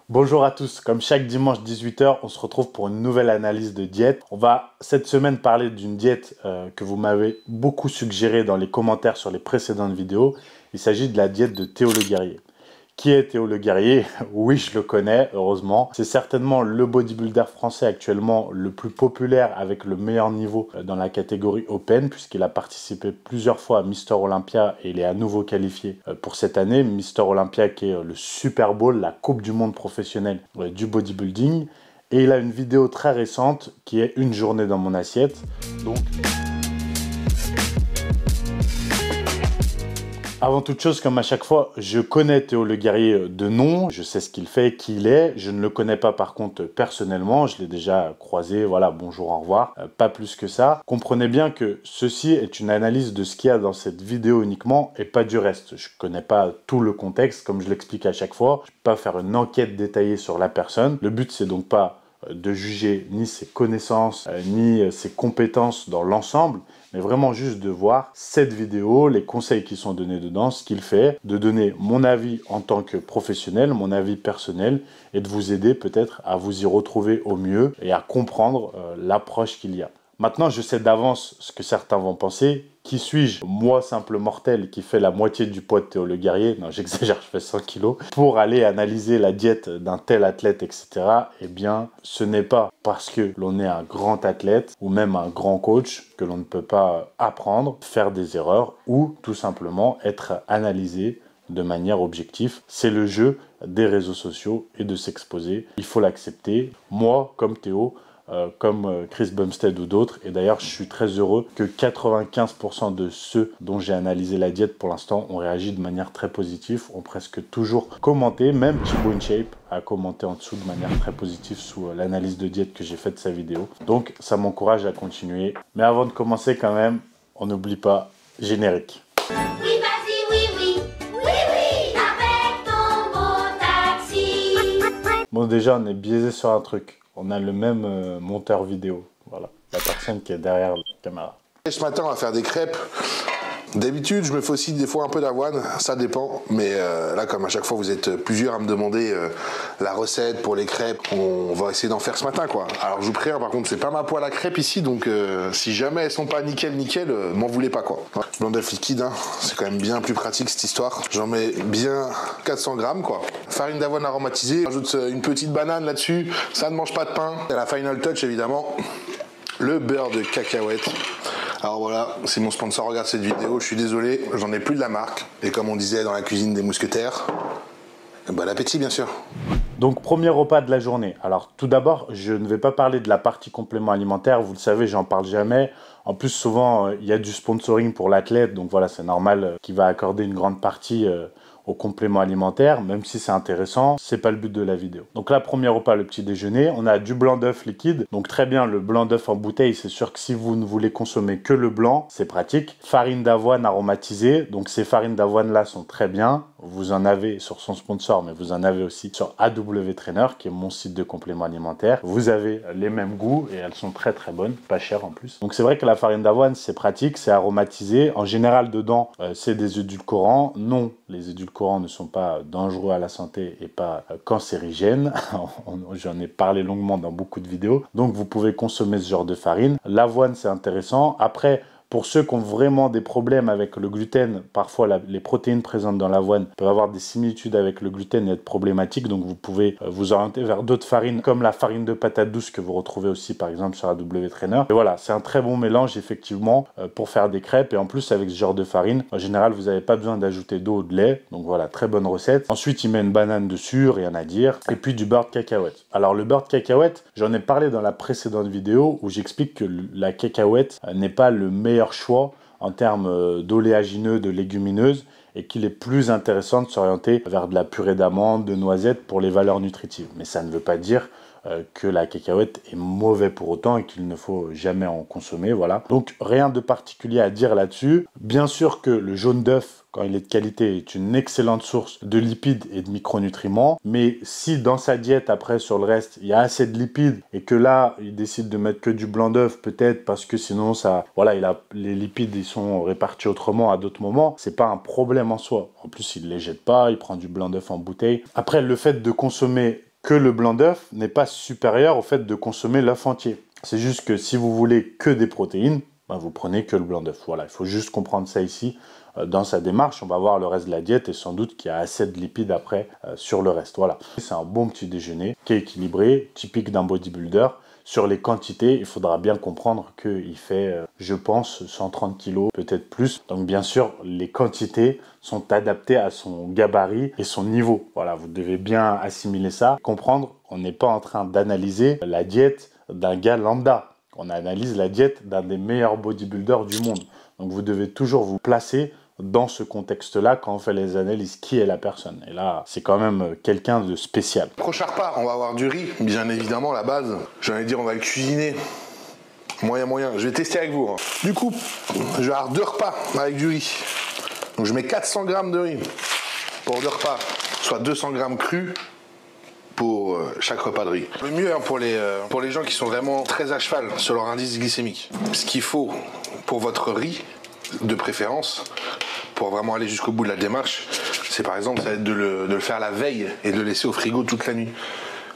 Bonjour à tous, comme chaque dimanche 18h, on se retrouve pour une nouvelle analyse de diète. On va cette semaine parler d'une diète que vous m'avez beaucoup suggérée dans les commentaires sur les précédentes vidéos. Il s'agit de la diète de Théo Le Guerrier. Qui est Théo Le Guerrier? Oui, je le connais, heureusement. C'est certainement le bodybuilder français actuellement le plus populaire avec le meilleur niveau dans la catégorie Open, puisqu'il a participé plusieurs fois à Mister Olympia et il est à nouveau qualifié pour cette année. Mister Olympia qui est le Super Bowl, la Coupe du Monde professionnelle du bodybuilding. Et il a une vidéo très récente qui est une journée dans mon assiette. Donc, avant toute chose, comme à chaque fois, je connais Théo Le Guerrier de nom, je sais ce qu'il fait, qui il est. Je ne le connais pas par contre personnellement, je l'ai déjà croisé, voilà, bonjour, au revoir, pas plus que ça. Comprenez bien que ceci est une analyse de ce qu'il y a dans cette vidéo uniquement et pas du reste. Je ne connais pas tout le contexte, comme je l'explique à chaque fois. Je ne peux pas faire une enquête détaillée sur la personne. Le but, c'est donc pas de juger ni ses connaissances, ni ses compétences dans l'ensemble, mais vraiment juste de voir cette vidéo, les conseils qui sont donnés dedans, ce qu'il fait, de donner mon avis en tant que professionnel, mon avis personnel, et de vous aider peut-être à vous y retrouver au mieux et à comprendre l'approche qu'il y a. Maintenant, je sais d'avance ce que certains vont penser. Qui suis-je? Moi, simple mortel, qui fait la moitié du poids de Théo Le Guerrier. Non, j'exagère, je fais 100 kilos. Pour aller analyser la diète d'un tel athlète, etc. Eh bien, ce n'est pas parce que l'on est un grand athlète ou même un grand coach que l'on ne peut pas apprendre, faire des erreurs ou tout simplement être analysé de manière objective. C'est le jeu des réseaux sociaux et de s'exposer. Il faut l'accepter. Moi, comme Théo, comme Chris Bumstead ou d'autres. Et d'ailleurs, je suis très heureux que 95% de ceux dont j'ai analysé la diète pour l'instant ont réagi de manière très positive, ont presque toujours commenté. Même Thibaut InShape a commenté en dessous de manière très positive sous l'analyse de diète que j'ai faite de sa vidéo. Donc, ça m'encourage à continuer. Mais avant de commencer quand même, on n'oublie pas, générique. Oui, vas-y, oui, oui, oui, oui, avec ton beau taxi. Bon, déjà, on est biaisé sur un truc. On a le même monteur vidéo. Voilà, la personne qui est derrière la caméra. Ce matin, on va faire des crêpes. D'habitude, je me fais aussi des fois un peu d'avoine, ça dépend. Mais là, comme à chaque fois, vous êtes plusieurs à me demander la recette pour les crêpes, on va essayer d'en faire ce matin, quoi. Alors, je vous préviens, par contre, c'est pas ma poêle à crêpes ici, donc si jamais elles sont pas nickel, m'en voulez pas, quoi. Blanc d'œuf liquide, hein, c'est quand même bien plus pratique cette histoire. J'en mets bien 400 grammes, quoi. Farine d'avoine aromatisée, j'ajoute une petite banane là-dessus. Ça ne mange pas de pain. Et la final touch, évidemment, le beurre de cacahuète. Alors voilà, si mon sponsor regarde cette vidéo, je suis désolé, j'en ai plus de la marque. Et comme on disait dans la cuisine des mousquetaires, bon appétit bien sûr. Donc, premier repas de la journée. Alors, tout d'abord, je ne vais pas parler de la partie complément alimentaire. Vous le savez, j'en parle jamais. En plus, souvent, il y a du sponsoring pour l'athlète. Donc voilà, c'est normal qu'il va accorder une grande partie au complément alimentaire, même si c'est intéressant, c'est pas le but de la vidéo. Donc là, premier repas, le petit déjeuner, on a du blanc d'œuf liquide, donc très bien, le blanc d'œuf en bouteille, c'est sûr que si vous ne voulez consommer que le blanc, c'est pratique. Farine d'avoine aromatisée, donc ces farines d'avoine là sont très bien, vous en avez sur son sponsor, mais vous en avez aussi sur AW Trainer, qui est mon site de complément alimentaire. Vous avez les mêmes goûts et elles sont très très bonnes, pas chères en plus. Donc c'est vrai que la farine d'avoine, c'est pratique, c'est aromatisé. En général, dedans, c'est des édulcorants. Non, les édulcorants ne sont pas dangereux à la santé et pas cancérigènes. J'en ai parlé longuement dans beaucoup de vidéos. Donc vous pouvez consommer ce genre de farine. L'avoine, c'est intéressant. Après, pour ceux qui ont vraiment des problèmes avec le gluten, parfois les protéines présentes dans l'avoine peuvent avoir des similitudes avec le gluten et être problématiques. Donc vous pouvez vous orienter vers d'autres farines comme la farine de patate douce que vous retrouvez aussi par exemple sur AW Trainer. Et voilà, c'est un très bon mélange effectivement pour faire des crêpes. Et en plus avec ce genre de farine, en général vous n'avez pas besoin d'ajouter d'eau ou de lait. Donc voilà, très bonne recette. Ensuite il met une banane dessus, rien à dire. Et puis du beurre de cacahuète. Alors le beurre de cacahuète, j'en ai parlé dans la précédente vidéo où j'explique que la cacahuète n'est pas le meilleur choix en termes d'oléagineux, de légumineuses, et qu'il est plus intéressant de s'orienter vers de la purée d'amandes, de noisettes pour les valeurs nutritives. Mais ça ne veut pas dire que la cacahuète est mauvais pour autant et qu'il ne faut jamais en consommer, voilà. Donc rien de particulier à dire là-dessus. Bien sûr que le jaune d'œuf, quand il est de qualité, est une excellente source de lipides et de micronutriments. Mais si dans sa diète, après, sur le reste, il y a assez de lipides et que là, il décide de mettre que du blanc d'œuf, peut-être parce que sinon, ça, voilà, les lipides, ils sont répartis autrement à d'autres moments, c'est pas un problème en soi. En plus, il ne les jette pas, il prend du blanc d'œuf en bouteille. Après, le fait de consommer que le blanc d'œuf n'est pas supérieur au fait de consommer l'œuf entier. C'est juste que si vous voulez que des protéines, ben vous prenez que le blanc d'œuf. Voilà, il faut juste comprendre ça ici. Dans sa démarche, on va voir le reste de la diète et sans doute qu'il y a assez de lipides après sur le reste. Voilà, c'est un bon petit déjeuner qui est équilibré, typique d'un bodybuilder. Sur les quantités, il faudra bien comprendre qu'il fait, je pense, 130 kg, peut-être plus. Donc bien sûr, les quantités sont adaptées à son gabarit et son niveau. Voilà, vous devez bien assimiler ça, comprendre. On n'est pas en train d'analyser la diète d'un gars lambda. On analyse la diète d'un des meilleurs bodybuilders du monde. Donc vous devez toujours vous placer dans ce contexte-là quand on fait les analyses. Qui est la personne? Et là, c'est quand même quelqu'un de spécial. Prochain repas, on va avoir du riz, bien évidemment, la base. J'allais dire, on va le cuisiner. Moyen. Je vais tester avec vous. Du coup, je vais avoir 2 repas avec du riz. Donc je mets 400 g de riz pour 2 repas, soit 200 g crus pour chaque repas de riz. Le mieux pour les gens qui sont vraiment très à cheval sur leur indice glycémique. Ce qu'il faut pour votre riz, de préférence, pour vraiment aller jusqu'au bout de la démarche, c'est par exemple ça va être de le faire la veille et de le laisser au frigo toute la nuit.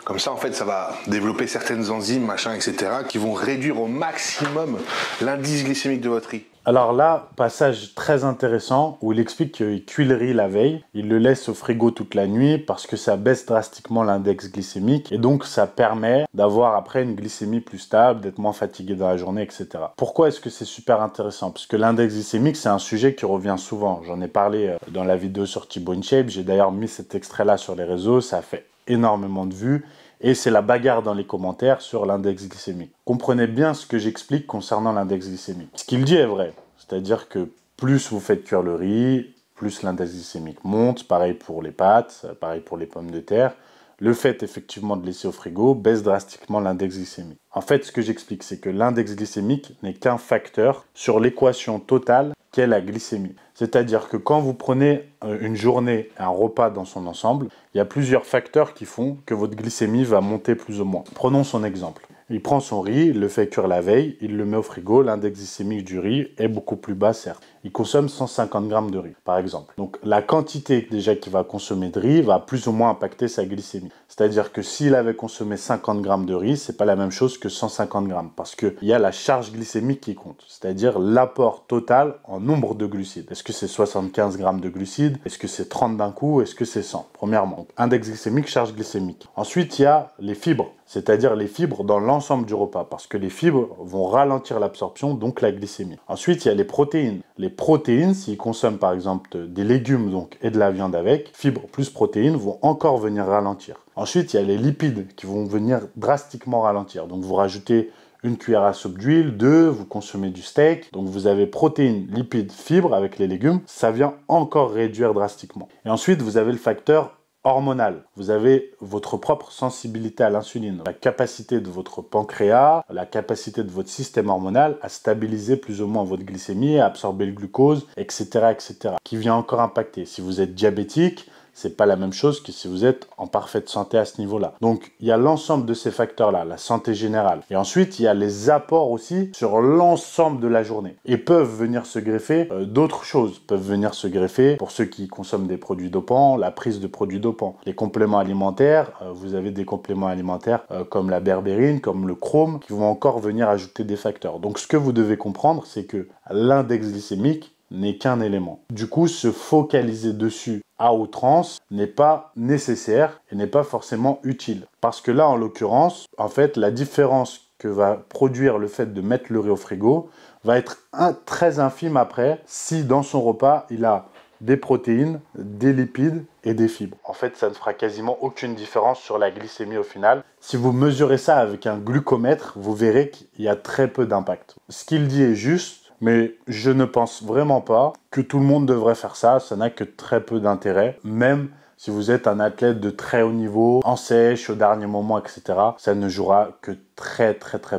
Comme ça, en fait, ça va développer certaines enzymes, machin, etc., qui vont réduire au maximum l'indice glycémique de votre riz. Alors là, passage très intéressant où il explique qu'il cuit le riz la veille, il le laisse au frigo toute la nuit parce que ça baisse drastiquement l'index glycémique et donc ça permet d'avoir après une glycémie plus stable, d'être moins fatigué dans la journée, etc. Pourquoi est-ce que c'est super intéressant? Parce que l'index glycémique, c'est un sujet qui revient souvent. J'en ai parlé dans la vidéo sur Thibaut InShape, j'ai d'ailleurs mis cet extrait-là sur les réseaux, ça a fait énormément de vues. Et c'est la bagarre dans les commentaires sur l'index glycémique. Comprenez bien ce que j'explique concernant l'index glycémique. Ce qu'il dit est vrai, c'est-à-dire que plus vous faites cuire le riz, plus l'index glycémique monte, pareil pour les pâtes, pareil pour les pommes de terre. Le fait effectivement de laisser au frigo baisse drastiquement l'index glycémique. En fait, ce que j'explique, c'est que l'index glycémique n'est qu'un facteur sur l'équation totale qu'est la glycémie. C'est-à-dire que quand vous prenez une journée, un repas dans son ensemble, il y a plusieurs facteurs qui font que votre glycémie va monter plus ou moins. Prenons son exemple. Il prend son riz, il le fait cuire la veille, il le met au frigo, l'index glycémique du riz est beaucoup plus bas, certes. Il consomme 150 g de riz, par exemple. Donc la quantité déjà qu'il va consommer de riz va plus ou moins impacter sa glycémie. C'est-à-dire que s'il avait consommé 50 g de riz, c'est pas la même chose que 150 g, parce qu'il y a la charge glycémique qui compte, c'est-à-dire l'apport total en nombre de glucides. Est-ce que c'est 75 g de glucides? Est-ce que c'est 30 d'un coup? Est-ce que c'est 100? Premièrement, donc, index glycémique, charge glycémique. Ensuite, il y a les fibres, c'est-à-dire les fibres dans l'ensemble du repas, parce que les fibres vont ralentir l'absorption, donc la glycémie. Ensuite, il y a les protéines. Les protéines, s'ils consomment par exemple des légumes donc, et de la viande avec, fibres plus protéines vont encore venir ralentir. Ensuite, il y a les lipides qui vont venir drastiquement ralentir. Donc vous rajoutez une cuillère à soupe d'huile, 2, vous consommez du steak. Donc vous avez protéines, lipides, fibres avec les légumes. Ça vient encore réduire drastiquement. Et ensuite, vous avez le facteur hormonal. Vous avez votre propre sensibilité à l'insuline, la capacité de votre pancréas, la capacité de votre système hormonal à stabiliser plus ou moins votre glycémie, à absorber le glucose, etc., etc., qui vient encore impacter. Si vous êtes diabétique, c'est pas la même chose que si vous êtes en parfaite santé à ce niveau-là. Donc, il y a l'ensemble de ces facteurs-là, la santé générale. Et ensuite, il y a les apports aussi sur l'ensemble de la journée. Et peuvent venir se greffer d'autres choses. Peuvent venir se greffer, pour ceux qui consomment des produits dopants, la prise de produits dopants. Les compléments alimentaires, vous avez des compléments alimentaires comme la berbérine, comme le chrome, qui vont encore venir ajouter des facteurs. Donc, ce que vous devez comprendre, c'est que l'index glycémique n'est qu'un élément. Du coup, se focaliser dessus à outrance n'est pas nécessaire et n'est pas forcément utile. Parce que là, en l'occurrence, en fait, la différence que va produire le fait de mettre le riz au frigo va être très infime après si dans son repas, il a des protéines, des lipides et des fibres. En fait, ça ne fera quasiment aucune différence sur la glycémie au final. Si vous mesurez ça avec un glucomètre, vous verrez qu'il y a très peu d'impact. Ce qu'il dit est juste, mais je ne pense vraiment pas que tout le monde devrait faire ça. Ça n'a que très peu d'intérêt, même si vous êtes un athlète de très haut niveau, en sèche, au dernier moment, etc. Ça ne jouera que très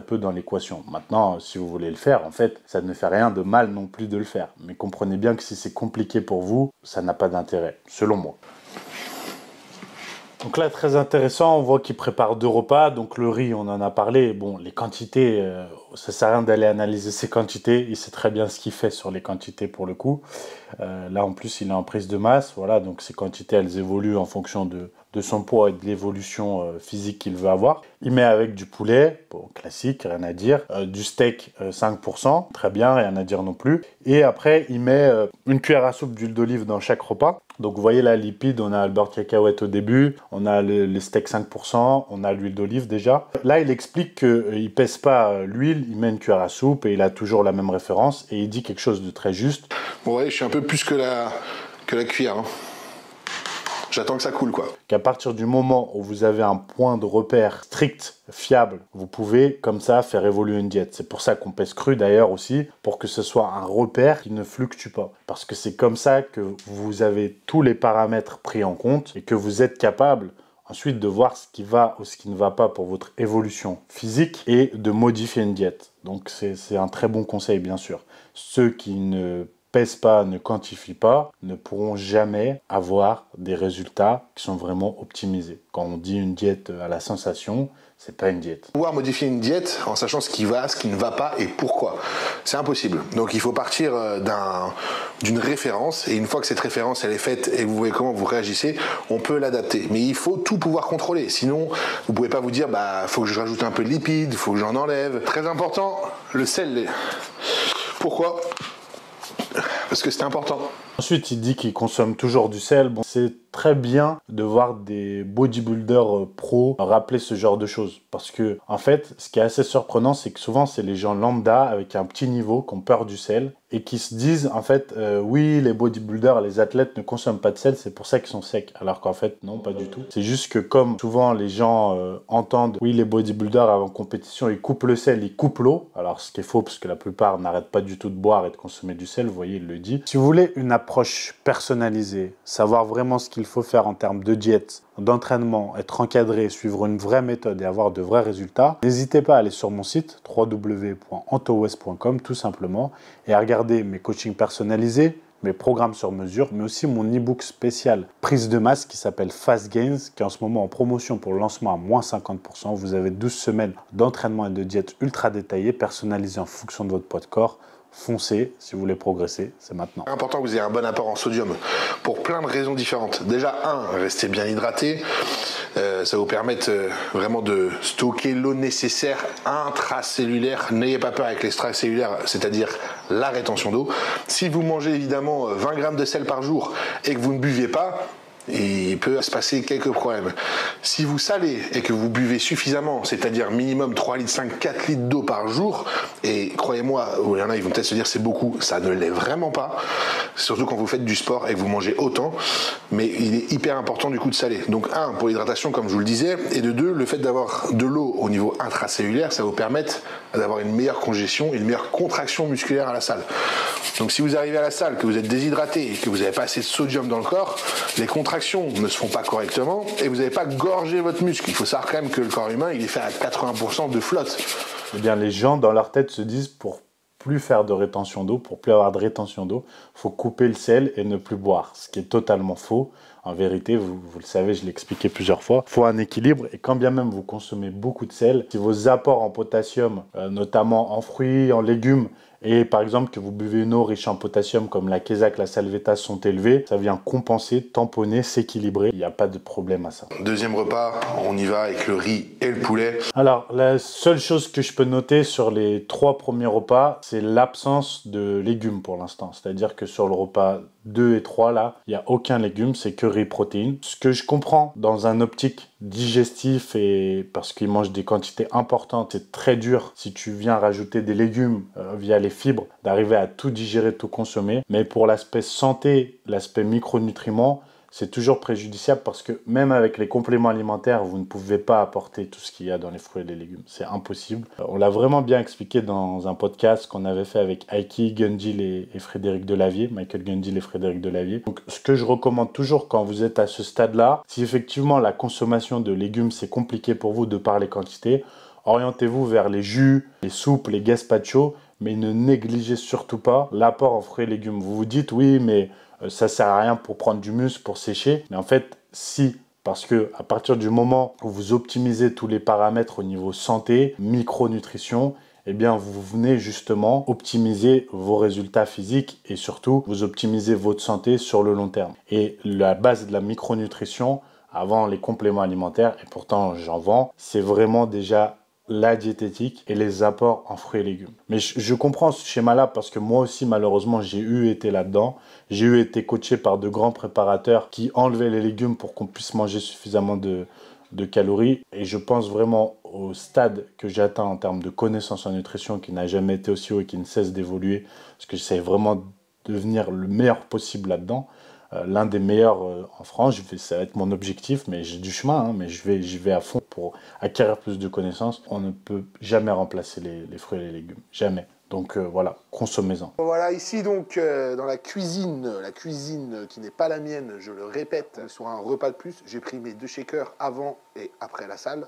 peu dans l'équation. Maintenant, si vous voulez le faire, en fait, ça ne fait rien de mal non plus de le faire. Mais comprenez bien que si c'est compliqué pour vous, ça n'a pas d'intérêt, selon moi. Donc là, très intéressant, on voit qu'il prépare 2 repas. Donc le riz, on en a parlé. Bon, les quantités, ça sert à rien d'aller analyser ses quantités. Il sait très bien ce qu'il fait sur les quantités pour le coup. Là, en plus, il est en prise de masse. Voilà, donc ces quantités, elles évoluent en fonction de de son poids et de l'évolution physique qu'il veut avoir. Il met avec du poulet, bon, classique, rien à dire, du steak 5%, très bien, rien à dire non plus. Et après, il met une cuillère à soupe d'huile d'olive dans chaque repas. Donc vous voyez la lipide, on a le beurre de cacahuète au début, on a les steaks 5%, on a l'huile d'olive déjà. Là, il explique qu'il ne pèse pas l'huile, il met une cuillère à soupe et il a toujours la même référence et il dit quelque chose de très juste. Bon, ouais, je suis un peu plus que la cuillère. Hein. J'attends que ça coule, quoi. Qu'à partir du moment où vous avez un point de repère strict, fiable, vous pouvez comme ça faire évoluer une diète. C'est pour ça qu'on pèse cru d'ailleurs aussi, pour que ce soit un repère qui ne fluctue pas. Parce que c'est comme ça que vous avez tous les paramètres pris en compte et que vous êtes capable ensuite de voir ce qui va ou ce qui ne va pas pour votre évolution physique et de modifier une diète. Donc c'est un très bon conseil bien sûr. Ceux qui ne pèsent pas, ne quantifient pas, ne pourront jamais avoir des résultats qui sont vraiment optimisés. Quand on dit une diète à la sensation, c'est pas une diète. Pouvoir modifier une diète en sachant ce qui va, ce qui ne va pas et pourquoi. C'est impossible. Donc il faut partir d'une référence et une fois que cette référence elle est faite et que vous voyez comment vous réagissez, on peut l'adapter. Mais il faut tout pouvoir contrôler. Sinon, vous pouvez pas vous dire faut que je rajoute un peu de lipides, faut que j'en enlève. Très important, le sel. Pourquoi ? Parce que c'est important. Ensuite, il dit qu'il consomme toujours du sel. Bon, c'est très bien de voir des bodybuilders pros rappeler ce genre de choses. Parce que, en fait, ce qui est assez surprenant, c'est que souvent, c'est les gens lambda avec un petit niveau qui ont peur du sel et qui se disent, en fait, oui, les bodybuilders, les athlètes ne consomment pas de sel, c'est pour ça qu'ils sont secs. Alors qu'en fait, non, pas du tout. C'est juste que comme souvent les gens entendent, oui, les bodybuilders avant compétition, ils coupent le sel, ils coupent l'eau. Alors, ce qui est faux, parce que la plupart n'arrêtent pas du tout de boire et de consommer du sel, vous voyez, il le dit. Si vous voulez une approche personnalisée, savoir vraiment ce qu'il faut faire en termes de diète, d'entraînement, être encadré, suivre une vraie méthode et avoir de vrais résultats, n'hésitez pas à aller sur mon site www.antowest.com tout simplement et à regarder mes coachings personnalisés, mes programmes sur mesure, mais aussi mon e-book spécial prise de masse qui s'appelle Fast Gains, qui est en ce moment en promotion pour le lancement à moins 50%. Vous avez 12 semaines d'entraînement et de diète ultra détaillées, personnalisées en fonction de votre poids de corps. Foncez, si vous voulez progresser, c'est maintenant. C'est important que vous ayez un bon apport en sodium pour plein de raisons différentes. Déjà, restez bien hydraté. Ça vous permettre vraiment de stocker l'eau nécessaire intracellulaire. N'ayez pas peur avec l'extracellulaire, c'est-à-dire la rétention d'eau. Si vous mangez évidemment 20 grammes de sel par jour et que vous ne buvez pas, il peut se passer quelques problèmes. Si vous salez et que vous buvez suffisamment, c'est-à-dire minimum 3 litres 5, 4 litres d'eau par jour, et croyez-moi, il y en a, ils vont peut-être se dire c'est beaucoup, ça ne l'est vraiment pas, surtout quand vous faites du sport et que vous mangez autant, mais il est hyper important du coup de saler. Donc pour l'hydratation comme je vous le disais, et de 2, le fait d'avoir de l'eau au niveau intracellulaire, ça va vous permettre d'avoir une meilleure congestion et une meilleure contraction musculaire à la salle. Donc si vous arrivez à la salle, que vous êtes déshydraté et que vous n'avez pas assez de sodium dans le corps, les contractions ne se font pas correctement et vous n'avez pas gorgé votre muscle. Il faut savoir quand même que le corps humain, il est fait à 80% de flotte. Eh bien, les gens dans leur tête se disent pour plus faire de rétention d'eau, pour plus avoir de rétention d'eau, il faut couper le sel et ne plus boire, ce qui est totalement faux. En vérité, vous le savez, je l'ai expliqué plusieurs fois, il faut un équilibre et quand bien même vous consommez beaucoup de sel, si vos apports en potassium, notamment en fruits, en légumes, et par exemple que vous buvez une eau riche en potassium comme la Quésac, la Salvetas sont élevés, ça vient compenser, tamponner, s'équilibrer. Il n'y a pas de problème à ça. Deuxième repas, on y va avec le riz et le poulet. Alors, la seule chose que je peux noter sur les 3 premiers repas, c'est l'absence de légumes pour l'instant. C'est-à-dire que sur le repas 2 et 3, là, il n'y a aucun légume, c'est que riz protéines. Ce que je comprends dans un optique digestif et parce qu'ils mangent des quantités importantes, c'est très dur si tu viens rajouter des légumes via les fibres, d'arriver à tout digérer, tout consommer. Mais pour l'aspect santé, l'aspect micronutriments, c'est toujours préjudiciable parce que même avec les compléments alimentaires, vous ne pouvez pas apporter tout ce qu'il y a dans les fruits et les légumes. C'est impossible. On l'a vraiment bien expliqué dans un podcast qu'on avait fait avec Aiki Gundil et Frédéric Delavier, Michael Gundil et Frédéric Delavier. Donc, ce que je recommande toujours quand vous êtes à ce stade-là, si effectivement la consommation de légumes, c'est compliqué pour vous de par les quantités, orientez-vous vers les jus, les soupes, les gazpacho, mais ne négligez surtout pas l'apport en fruits et légumes. Vous vous dites, oui, mais ça sert à rien pour prendre du muscle, pour sécher. Mais en fait, si, parce que à partir du moment où vous optimisez tous les paramètres au niveau santé, micronutrition, eh bien, vous venez justement optimiser vos résultats physiques et surtout, vous optimisez votre santé sur le long terme. Et la base de la micronutrition avant les compléments alimentaires, et pourtant j'en vends, c'est vraiment déjà la diététique et les apports en fruits et légumes. Mais je comprends ce schéma-là parce que moi aussi, malheureusement, j'ai été là-dedans. J'ai été coaché par de grands préparateurs qui enlevaient les légumes pour qu'on puisse manger suffisamment de calories. Et je pense vraiment au stade que j'atteins en termes de connaissances en nutrition qui n'a jamais été aussi haut et qui ne cesse d'évoluer parce que j'essaie vraiment de devenir le meilleur possible là-dedans. L'un des meilleurs en France, ça va être mon objectif, mais j'ai du chemin, hein, mais j'y vais à fond pour acquérir plus de connaissances. On ne peut jamais remplacer les fruits et les légumes, jamais. Donc voilà, consommez-en. Voilà, ici donc dans la cuisine qui n'est pas la mienne, je le répète, sur un repas de plus, j'ai pris mes 2 shakers avant et après la salle.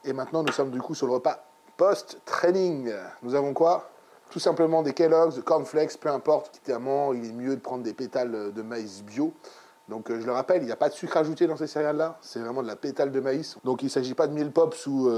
Et maintenant nous sommes du coup sur le repas post-training. Nous avons quoi? Tout simplement des Kellogg's, cornflakes, peu importe. Évidemment, il est mieux de prendre des pétales de maïs bio. Donc je le rappelle, il n'y a pas de sucre ajouté dans ces céréales-là. C'est vraiment de la pétale de maïs. Donc il ne s'agit pas de miel pops ou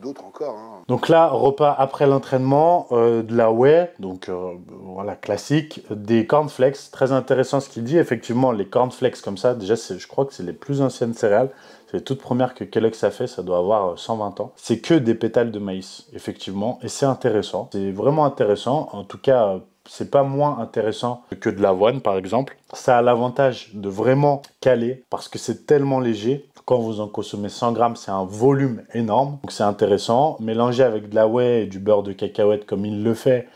d'autres encore. Hein. Donc là, repas après l'entraînement, de la whey, donc voilà, classique. Des cornflakes, très intéressant ce qu'il dit. Effectivement, les cornflakes comme ça, déjà, je crois que c'est les plus anciennes céréales. C'est les toutes premières que Kellogg's a fait, ça doit avoir 120 ans. C'est que des pétales de maïs, effectivement, et c'est intéressant. C'est vraiment intéressant, en tout cas, c'est pas moins intéressant que de l'avoine, par exemple. Ça a l'avantage de vraiment caler, parce que c'est tellement léger. Quand vous en consommez 100 grammes, c'est un volume énorme, donc c'est intéressant. Mélanger avec de la whey et du beurre de cacahuète comme il le fait,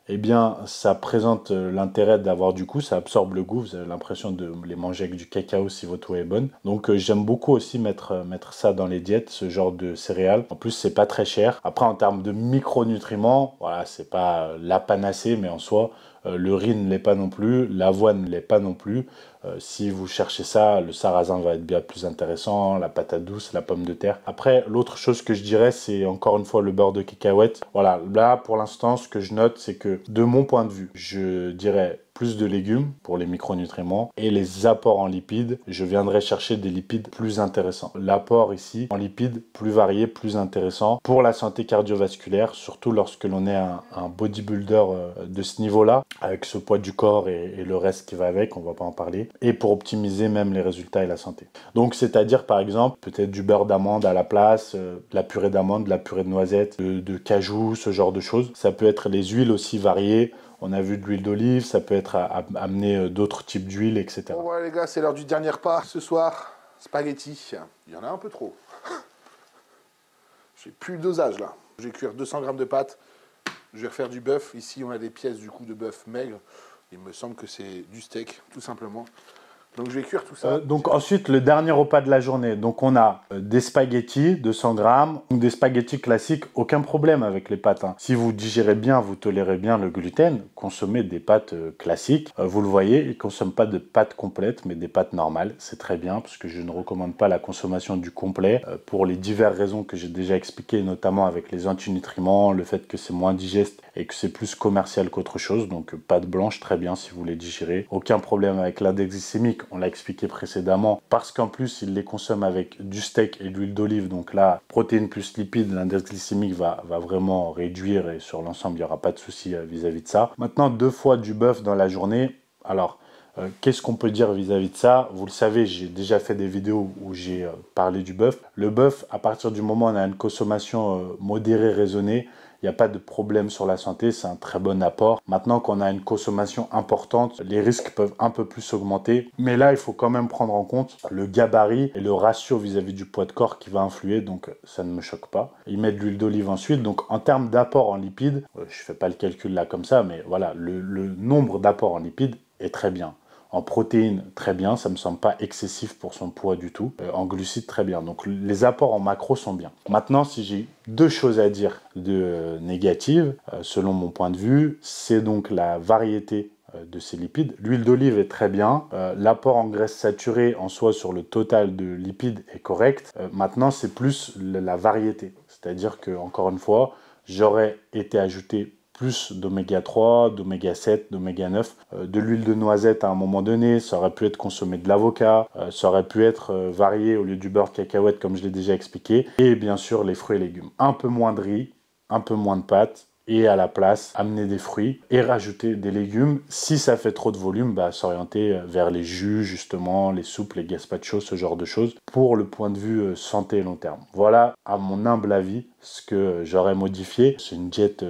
eh bien, ça présente l'intérêt d'avoir du goût, ça absorbe le goût, vous avez l'impression de les manger avec du cacao si votre whey est bonne. Donc j'aime beaucoup aussi mettre ça dans les diètes, ce genre de céréales. En plus, c'est pas très cher. Après, en termes de micronutriments, voilà, c'est pas la panacée, mais en soi, le riz ne l'est pas non plus, l'avoine ne l'est pas non plus. Si vous cherchez ça, le sarrasin va être bien plus intéressant, la patate douce, la pomme de terre. Après, l'autre chose que je dirais, c'est encore une fois le beurre de cacahuète. Voilà, là, pour l'instant, ce que je note, c'est que de mon point de vue, je dirais plus de légumes pour les micronutriments et les apports en lipides, je viendrai chercher des lipides plus intéressants. L'apport ici en lipides plus varié, plus intéressant pour la santé cardiovasculaire, surtout lorsque l'on est un bodybuilder de ce niveau-là, avec ce poids du corps et le reste qui va avec, on va pas en parler, et pour optimiser même les résultats et la santé. Donc c'est-à-dire par exemple peut-être du beurre d'amande à la place, de la purée d'amande, de la purée de noisettes, de cajou, ce genre de choses. Ça peut être les huiles aussi variées. On a vu de l'huile d'olive, ça peut être amener d'autres types d'huile, etc. Bon voilà les gars, c'est l'heure du dernier repas. Ce soir, spaghetti. Il y en a un peu trop. J'ai plus le dosage là. Je vais cuire 200 g de pâtes. Je vais refaire du bœuf. Ici, on a des pièces du coup de bœuf maigre. Il me semble que c'est du steak, tout simplement. Donc je vais cuire tout ça. Donc ensuite, le dernier repas de la journée. Donc on a des spaghettis de 100 grammes, des spaghettis classiques, aucun problème avec les pâtes. Hein. Si vous digérez bien, vous tolérez bien le gluten, consommez des pâtes classiques. Vous le voyez, ils ne consomment pas de pâtes complètes, mais des pâtes normales. C'est très bien, parce que je ne recommande pas la consommation du complet, pour les diverses raisons que j'ai déjà expliquées, notamment avec les antinutriments, le fait que c'est moins digeste et que c'est plus commercial qu'autre chose. Donc pâtes blanches, très bien si vous les digérez. Aucun problème avec l'index glycémique. On l'a expliqué précédemment, parce qu'en plus, ils les consomment avec du steak et de l'huile d'olive. Donc là, protéines plus lipides, l'index glycémique va vraiment réduire et sur l'ensemble, il n'y aura pas de souci vis-à-vis de ça. Maintenant, 2 fois du bœuf dans la journée. Alors, qu'est-ce qu'on peut dire vis-à-vis de ça? Vous le savez, j'ai déjà fait des vidéos où j'ai parlé du bœuf. Le bœuf, à partir du moment où on a une consommation modérée, raisonnée, il n'y a pas de problème sur la santé, c'est un très bon apport. Maintenant qu'on a une consommation importante, les risques peuvent un peu plus augmenter. Mais là, il faut quand même prendre en compte le gabarit et le ratio vis-à-vis du poids de corps qui va influer, donc ça ne me choque pas. Ils mettent de l'huile d'olive ensuite, donc en termes d'apport en lipides, je ne fais pas le calcul là comme ça, mais voilà, le nombre d'apports en lipides est très bien. En protéines, très bien, ça ne me semble pas excessif pour son poids du tout. En glucides, très bien. Donc les apports en macros sont bien. Maintenant, si j'ai 2 choses à dire de négatives, selon mon point de vue, c'est donc la variété de ces lipides. L'huile d'olive est très bien. L'apport en graisses saturées en soi sur le total de lipides est correct. Maintenant, c'est plus la variété. C'est-à-dire que, encore une fois, j'aurais été ajouté plus d'oméga 3, d'oméga 7, d'oméga 9, de l'huile de noisette à un moment donné, ça aurait pu être consommé de l'avocat, ça aurait pu être varié au lieu du beurre de cacahuète comme je l'ai déjà expliqué, et bien sûr les fruits et légumes. Un peu moins de riz, un peu moins de pâtes, et à la place amener des fruits et rajouter des légumes. Si ça fait trop de volume, bah, s'orienter vers les jus justement, les soupes, les gazpachos, ce genre de choses pour le point de vue santé long terme. Voilà à mon humble avis ce que j'aurais modifié. C'est une diète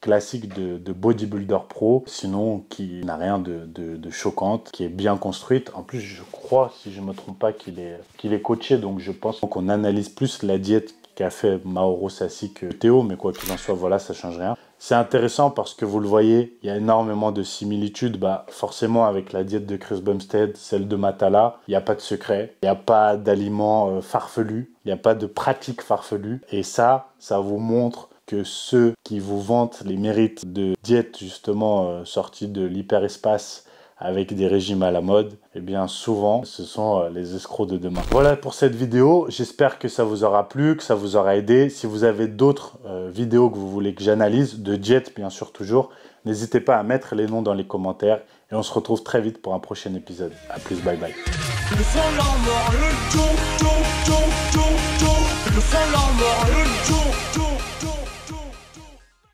classique de bodybuilder pro, sinon qui n'a rien de choquante, qui est bien construite. En plus, je crois, si je ne me trompe pas, qu'il est coaché, donc je pense qu'on analyse plus la diète qu'a fait Mauro Sassi que Théo, mais quoi qu'il en soit, voilà, ça change rien. C'est intéressant parce que vous le voyez, il y a énormément de similitudes, forcément avec la diète de Chris Bumstead, celle de Matala, il n'y a pas de secret, il n'y a pas d'aliments farfelus, il n'y a pas de pratiques farfelues, et ça vous montre que ceux qui vous vantent les mérites de diète justement sortie de l'hyperespace avec des régimes à la mode, eh bien souvent ce sont les escrocs de demain. Voilà pour cette vidéo, j'espère que ça vous aura plu, que ça vous aura aidé. Si vous avez d'autres vidéos que vous voulez que j'analyse, de diète bien sûr toujours, n'hésitez pas à mettre les noms dans les commentaires et on se retrouve très vite pour un prochain épisode. A plus, bye bye. Le